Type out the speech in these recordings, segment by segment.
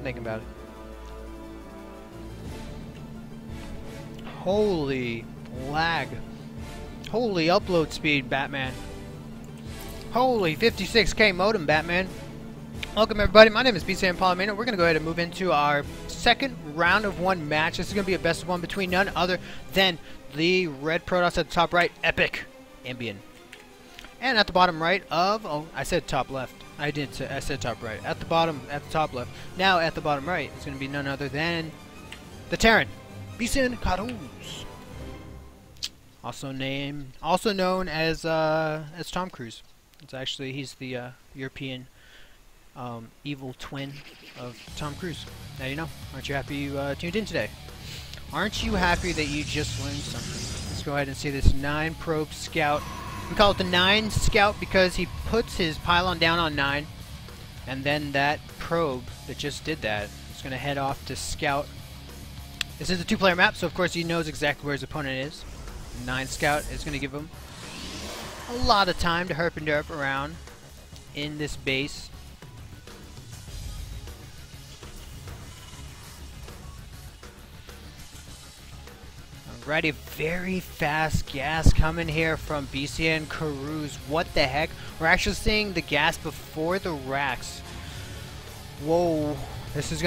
thinking about it. Holy lag. Holy upload speed, Batman. Holy 56K modem, Batman. Welcome everybody, my name is BCNKaruze. We're going to go ahead and move into our second round of one match. This is going to be a best of one between none other than the red Protoss at the top right, EpochAmbion. And at the bottom right of, oh, I said top left. I said top right. At the bottom, at the top left. Now at the bottom right, it's going to be none other than the Terran, BCNKaruze. Also known as Tom Cruise. It's actually, he's the European evil twin of Tom Cruise. Now you know. Aren't you happy you tuned in today? Aren't you happy that you just learned something? Let's go ahead and see this 9 probe scout. We call it the 9 scout because he puts his pylon down on 9, and then that probe that just did that is going to head off to scout. This is a 2-player map, so of course he knows exactly where his opponent is. 9 scout is going to give him a lot of time to herp and derp around in this base. Alrighty, very fast gas coming here from BCNKaruze. What the heck? We're actually seeing the gas before the racks. Whoa, this is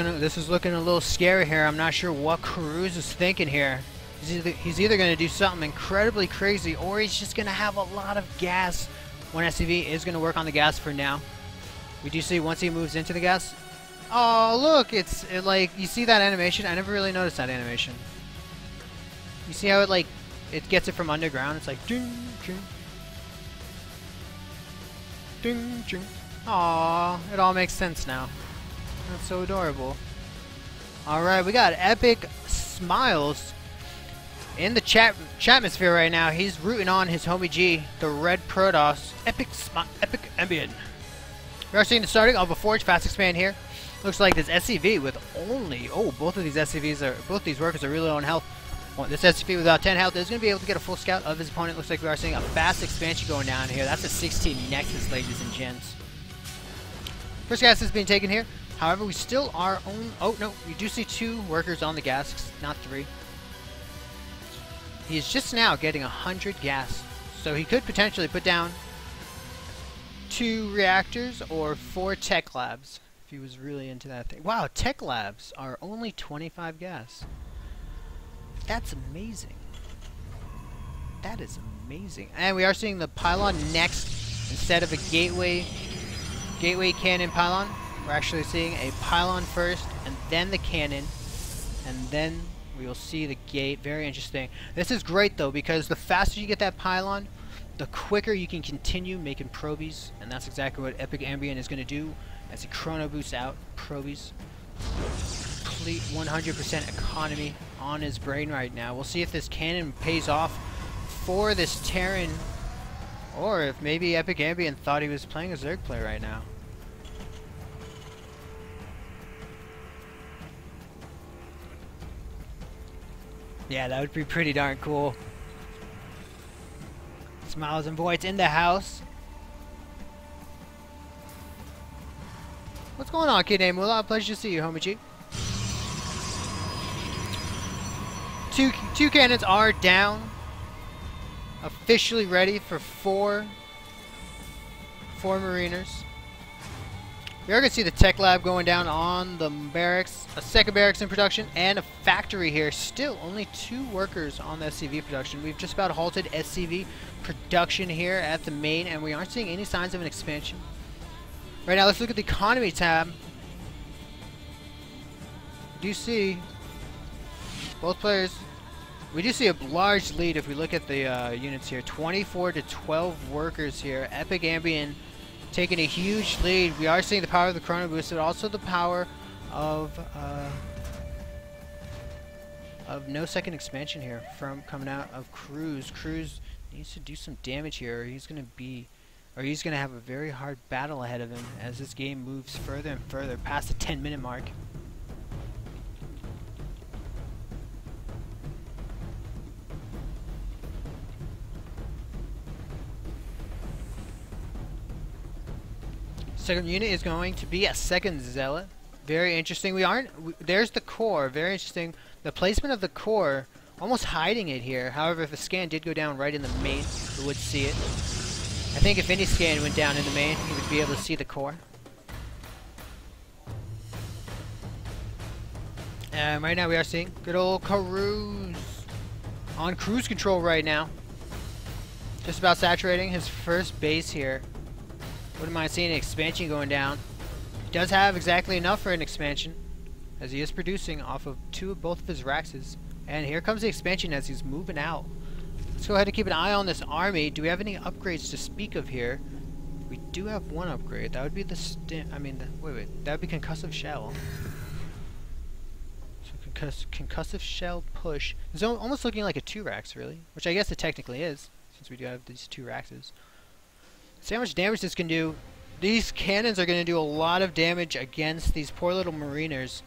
looking a little scary here. I'm not sure what Karuze is thinking here. He's either going to do something incredibly crazy, or he's just going to have a lot of gas. One SCV is going to work on the gas for now. We do see once he moves into the gas. Oh, look, it's like, you see that animation? I never really noticed that animation. You see how it gets it from underground? It's like ding, ding, ding, ding. Aww, it all makes sense now. That's so adorable. Alright, we got Epic Smiles in the chatmosphere right now. He's rooting on his homie G, the red Protoss, EpochAmbion. We are seeing the starting of a Forge fast expand here. Looks like this SCV with only, both of these workers are really low on health. Well, this SCP without 10 health is going to be able to get a full scout of his opponent. Looks like we are seeing a fast expansion going down here. That's a 16 Nexus, ladies and gents. First gas is being taken here. However, we still are on... Oh, no. We do see 2 workers on the gas, not 3. He is just now getting 100 gas. So he could potentially put down 2 reactors or 4 tech labs if he was really into that thing. Wow, tech labs are only 25 gas. That's amazing. That is amazing. And we are seeing the pylon next instead of a gateway cannon pylon. We're actually seeing a pylon first and then the cannon, and then we will see the gate. Very interesting. This is great though, because the faster you get that pylon, the quicker you can continue making probies, and that's exactly what EpochAmbion is going to do as he chrono boosts out probies. Complete 100% economy on his brain right now. We'll see if this cannon pays off for this Terran, or if maybe EpochAmbion thought he was playing a Zerg play right now. Yeah, that would be pretty darn cool. Smiles and Voids in the house. What's going on, kid named Mula? Pleasure to see you, homie G. Two cannons are down. Officially ready for four Mariners. We are going to see the tech lab going down on the barracks. A second barracks in production and a factory here. Still only 2 workers on the SCV production. We've just about halted SCV production here at the main, and we aren't seeing any signs of an expansion. Right now, let's look at the economy tab. We do see both players. We do see a large lead if we look at the units here. 24 to 12 workers here. EpochAmbion taking a huge lead. We are seeing the power of the chrono boost, but also the power of no second expansion here from coming out of Cruise. Cruise needs to do some damage here, or he's going to have a very hard battle ahead of him as this game moves further and further past the 10-minute mark. Second unit is going to be a second Zealot. Very interesting. There's the core. Very interesting. The placement of the core, almost hiding it here. However, if a scan did go down right in the main, we would see it. I think if any scan went down in the main, you would be able to see the core. And right now we are seeing good old Karuze on cruise control right now. Just about saturating his first base here. Wouldn't mind seeing an expansion going down. He does have exactly enough for an expansion, as he is producing off of both of his Raxes. And here comes the expansion as he's moving out. Let's go ahead and keep an eye on this army. Do we have any upgrades to speak of here? We do have one upgrade. That would be the that would be concussive shell. So concussive shell push. It's almost looking like a 2-Rax, really, which I guess it technically is, since we do have these 2 Raxes. See how much damage this can do. These cannons are going to do a lot of damage against these poor little mariners.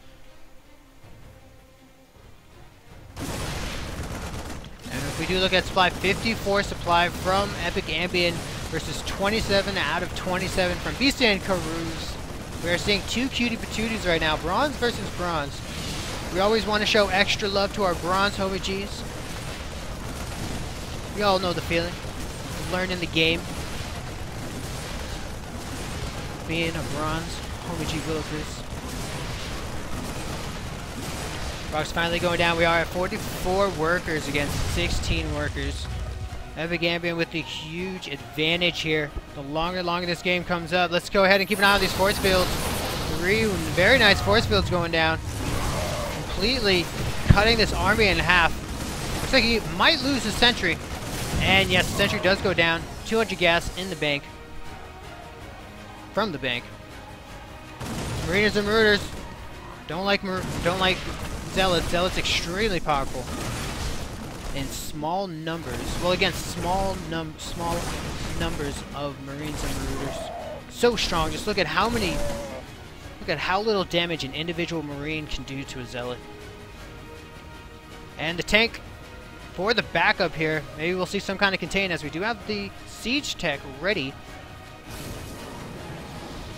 And if we do look at supply, 54 supply from EpochAmbion versus 27 out of 27 from BCNKaruze. We are seeing 2 cutie patooties right now, bronze versus bronze. We always want to show extra love to our bronze homie G's. We all know the feeling. Learning the game. Being a bronze homie G Wilkers. Rock's finally going down. We are at 44 workers against 16 workers. EpochAmbion with the huge advantage here. The longer this game comes up. Let's go ahead and keep an eye on these force fields. 3 very nice force fields going down. Completely cutting this army in half. Looks like he might lose the sentry. And yes, the sentry does go down. 200 gas in the bank. From the bank. Mariners and Marauders don't like Zealots. Zealots extremely powerful in small numbers. Well, against small numbers of Marines and Marauders. So strong. Just look at how little damage an individual Marine can do to a Zealot. And the tank for the backup here. Maybe we'll see some kind of contain, as we do have the siege tech ready.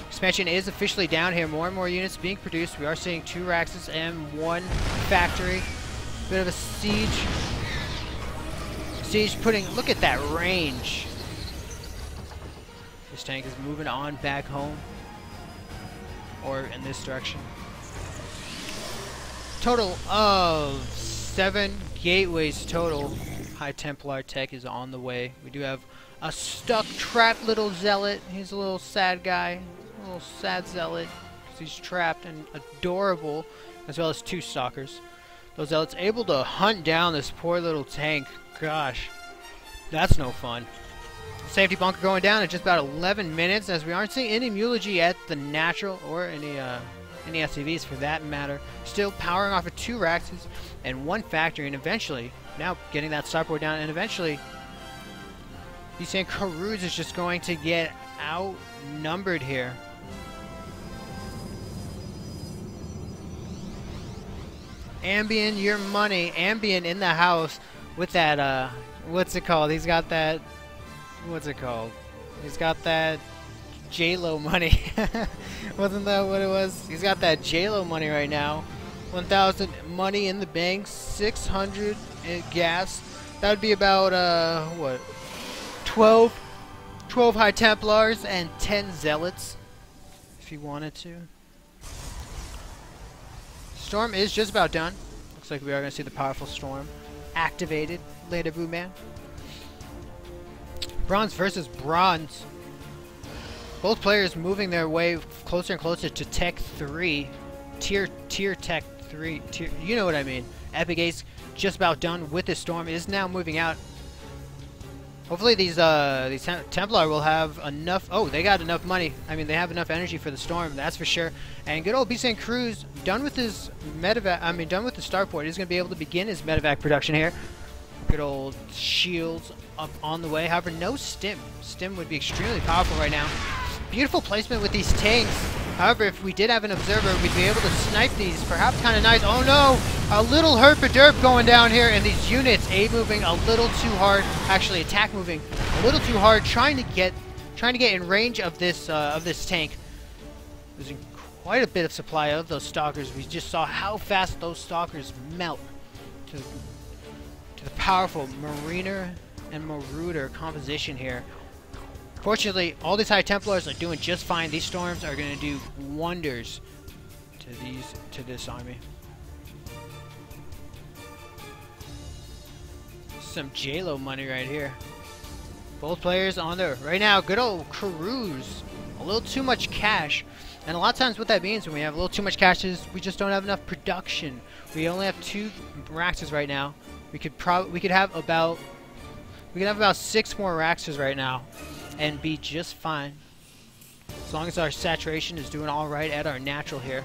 Expansion is officially down here. More and more units being produced. We are seeing 2 Raxes and 1 factory. Bit of a siege. Look at that range. This tank is moving on back home. Or in this direction. Total of 7 gateways total. High Templar tech is on the way. We do have a stuck, trapped little Zealot. He's a little sad guy. A little sad Zealot, because he's trapped and adorable, as well as 2 stalkers. Those Zealots able to hunt down this poor little tank. Gosh, that's no fun. Safety bunker going down at just about 11 minutes, as we aren't seeing any Mulogy at the natural, or any SCVs for that matter. Still powering off of 2 Raxes and 1 factory, and eventually, now getting that starport down, and eventually, BCNKaruze is just going to get outnumbered here. Ambion, your money. Ambion in the house with that, what's it called? He's got that, what's it called? He's got that J-Lo money. Wasn't that what it was? He's got that J-Lo money right now. 1,000 money in the bank, 600 gas. That would be about, what? 12 High Templars and 10 Zealots, if he wanted to. Storm is just about done. Looks like we are going to see the powerful Storm activated. Rendezvous man. Bronze versus bronze. Both players moving their way closer and closer to Tech 3. Tier Tech 3. You know what I mean. Epic Ace just about done with this Storm. It is now moving out. Hopefully these Templar will have enough. Oh, they got enough money. I mean, they have enough energy for the Storm, that's for sure. And good old BCNKaruze, done with his medevac. I mean, done with the starport. He's going to be able to begin his medevac production here. Good old shields up on the way. However, no stim. Stim would be extremely powerful right now. Beautiful placement with these tanks. However, if we did have an observer, we'd be able to snipe these. Perhaps kind of nice. Oh no! A little herp-a-derp going down here, and these units, A moving a little too hard. Actually, attack moving a little too hard, trying to get in range of this tank. It was quite a bit of supply of those stalkers. We just saw how fast those stalkers melt to the powerful Mariner and Marauder composition here. Fortunately, all these High Templars are doing just fine. These storms are going to do wonders to this army. Some JLo money right here. Both players on there right now. Good old Karuze. A little too much cash. And a lot of times what that means when we have a little too much cash is we just don't have enough production. We only have 2 Raxes right now. We could have about 6 more Raxes right now and be just fine. As long as our saturation is doing all right at our natural here.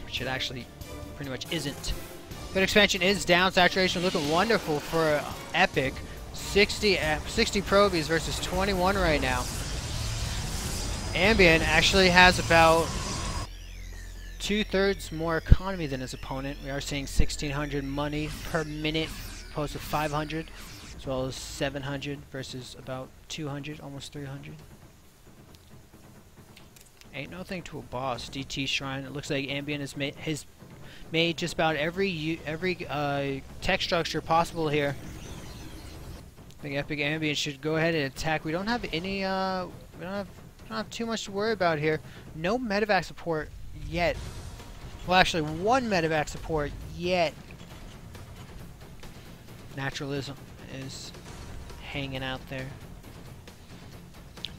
Which it actually pretty much isn't. Good expansion is down. Saturation looking wonderful for Epic. 60 probies versus 21 right now. Ambion actually has about 2/3 more economy than his opponent. We are seeing 1,600 money per minute opposed to 500, as well as 700 versus about 200, almost 300. Ain't no thing to a boss. DT Shrine. It looks like Ambion has made just about every tech structure possible here. I think Epic Ambion should go ahead and attack. We don't have any. We don't have too much to worry about here. No medevac support yet. Well, actually, 1 medevac support yet. Naturalism is hanging out there.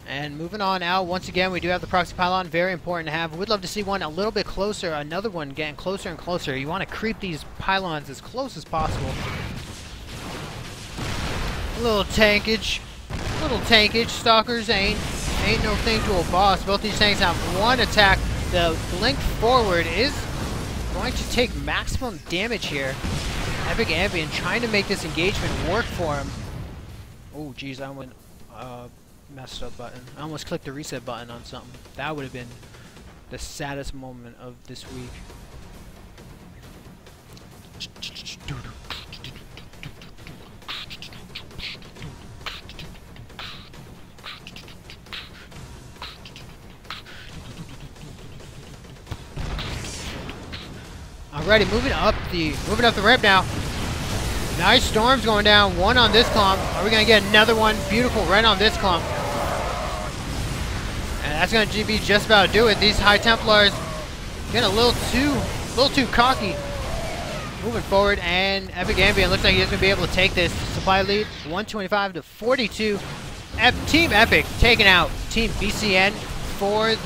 And moving on out, once again, we do have the proxy pylon. Very important to have. We'd love to see one a little bit closer. Another one getting closer and closer. You want to creep these pylons as close as possible. A little tankage. Stalkers ain't no thing to a boss. Both these tanks have 1 attack. The blink forward is going to take maximum damage here. Epic Ambion trying to make this engagement work for him. Oh, geez, I went messed up button. I almost clicked the reset button on something. That would have been the saddest moment of this week. Alrighty, moving up the ramp now. Nice storms going down. 1 on this clump. Are we gonna get another one? Beautiful, right on this clump. And that's gonna be just about to do it. These High Templars getting a little too cocky. Moving forward, and Epic Ambion looks like he's gonna be able to take this supply lead. 125 to 42. Team Epic taking out Team BCN for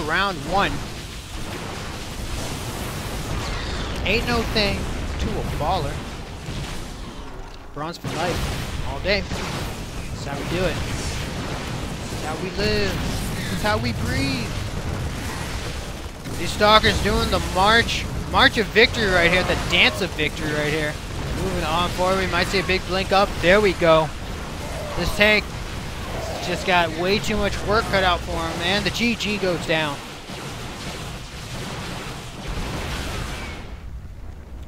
round 1. Ain't no thing to a baller. Bronze for life, all day. That's how we do it. That's how we live. That's how we breathe. These stalkers doing the march of victory right here, the dance of victory right here. Moving on forward, we might see a big blink up. There we go. This tank just got way too much work cut out for him, and the GG goes down.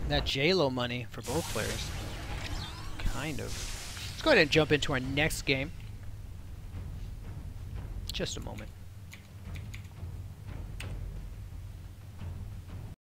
That JLo money for both players. Kind of. Let's go ahead and jump into our next game. Just a moment.